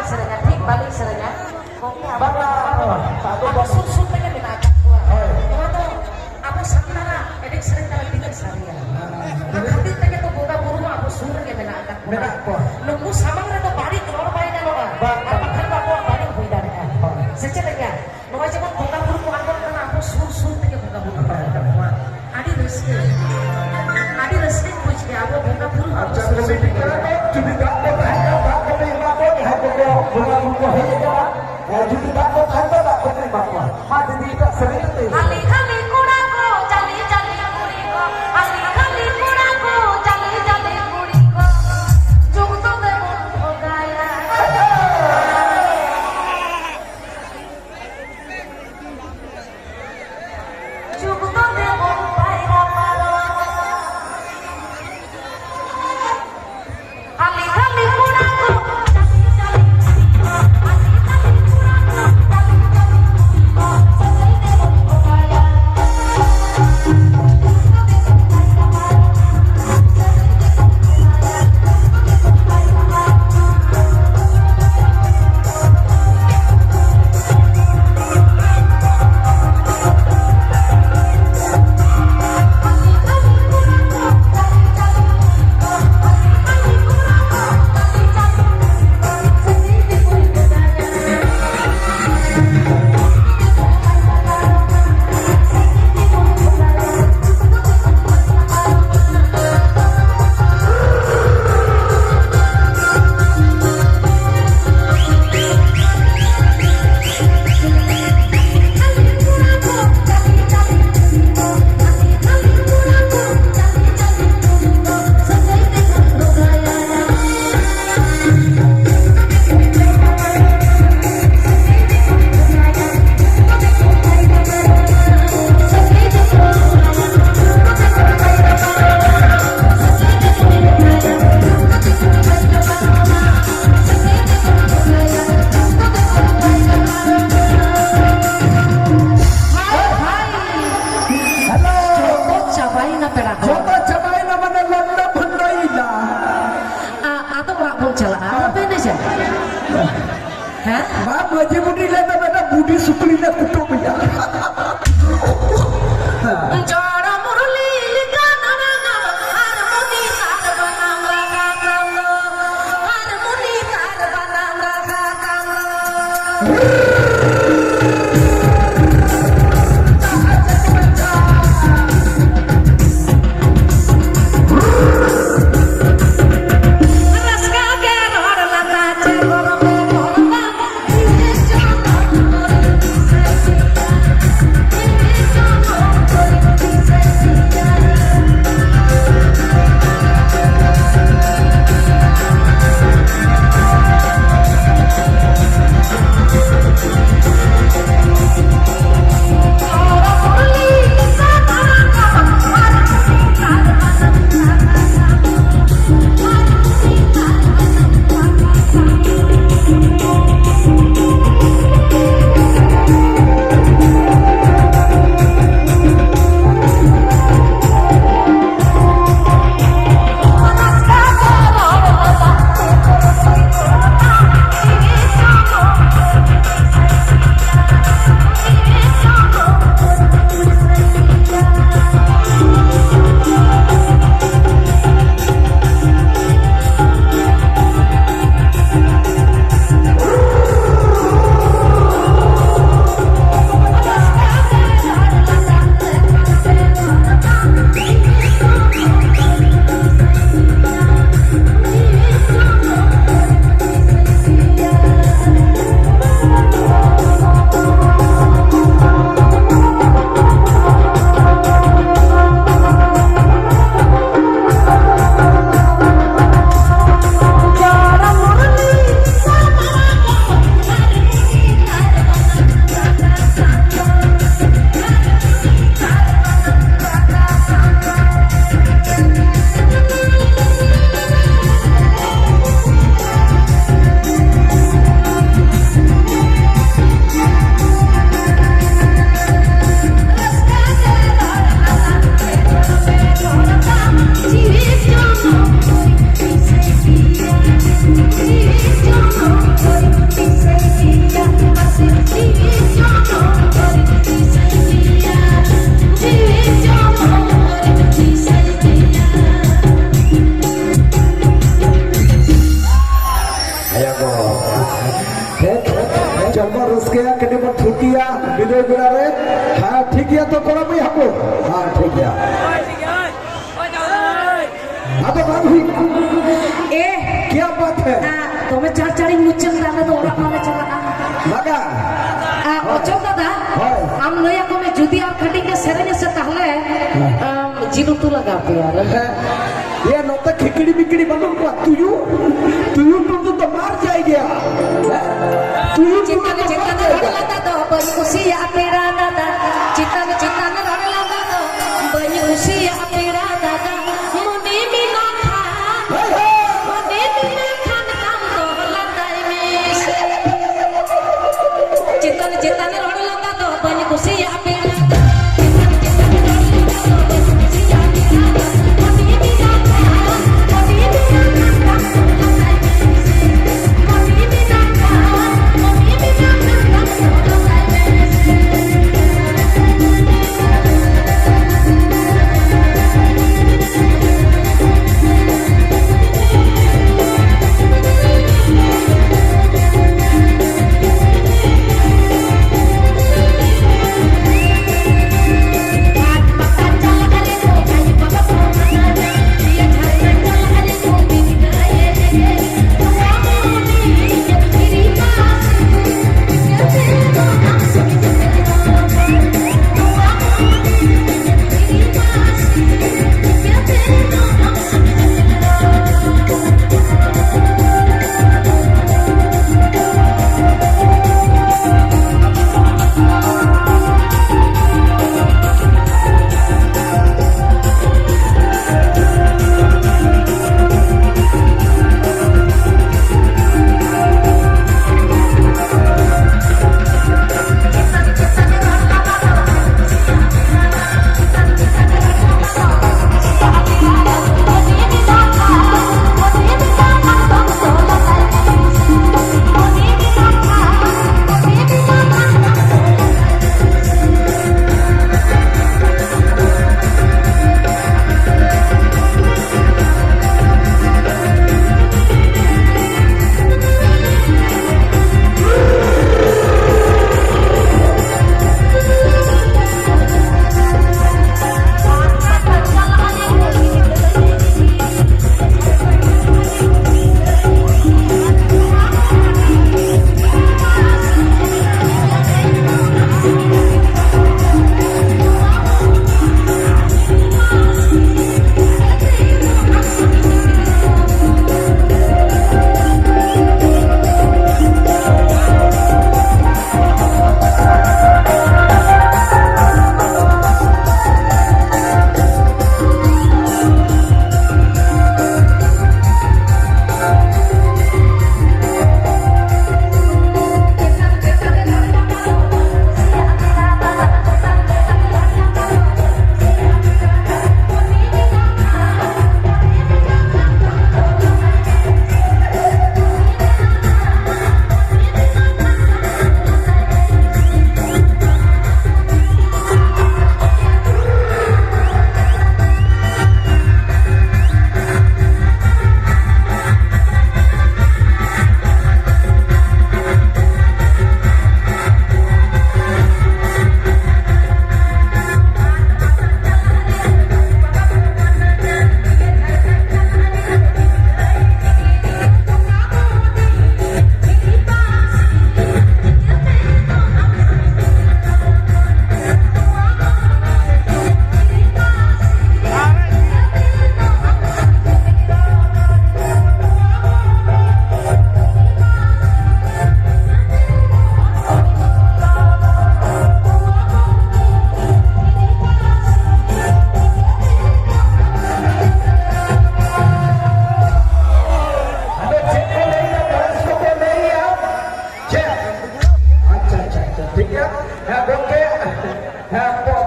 serengan, tik balik serengan. Kopi apa? Satu Aku susun pengen minta gua. Cuma tuh aku sementara, edik sering kali tinggal seharian. Aku tanya tuh buka burung aku suruh dia minta gua. Nunggu samang rata balik kalau bayar lo ah. Apa kan aku balik hujan ah. Seceranya, nunggu cuma buka burung aku karena aku susun tanya buka burung. Adi rezeki, adi rezeki puji aku buka burung. Aja rezeki kan jadi tak boleh tak terima boleh aku bunga bunga aja. Jadi tak boleh tak terima boleh. Mati tidak sering itu. Kali kali kurangku, jali jali kuriko. Kali kali kurangku, jali jali kuriko. Cukup tuh demo gaya. Cukup tuh demo bayar paro. Kali kali kurangku, jali jali kuriko. Kali kali kurangku, jali jali kuriko. Selesai demo gaya. Mama je budi lena mana budi suplina kutu punya. Cara murli kana harmoni sarbanang rakakang harmoni sarbanang rakakang. जब रस्के कटी बन थुकिया विदय बेला रे हां ठीक है तो कोला भाई हमको हां ठीक है अब बात हुई ए क्या बात है तुम्हें चार मुचन दाना तो orang mana cakap मगा ojo दादा हम लोग को में जुदी आप कटिंग के सेरेने से पहले जीरो तो लगा पे यार ये नोता खिकड़ी बिकड़ी बंदो को तुयू तो मार जाएगा तुयू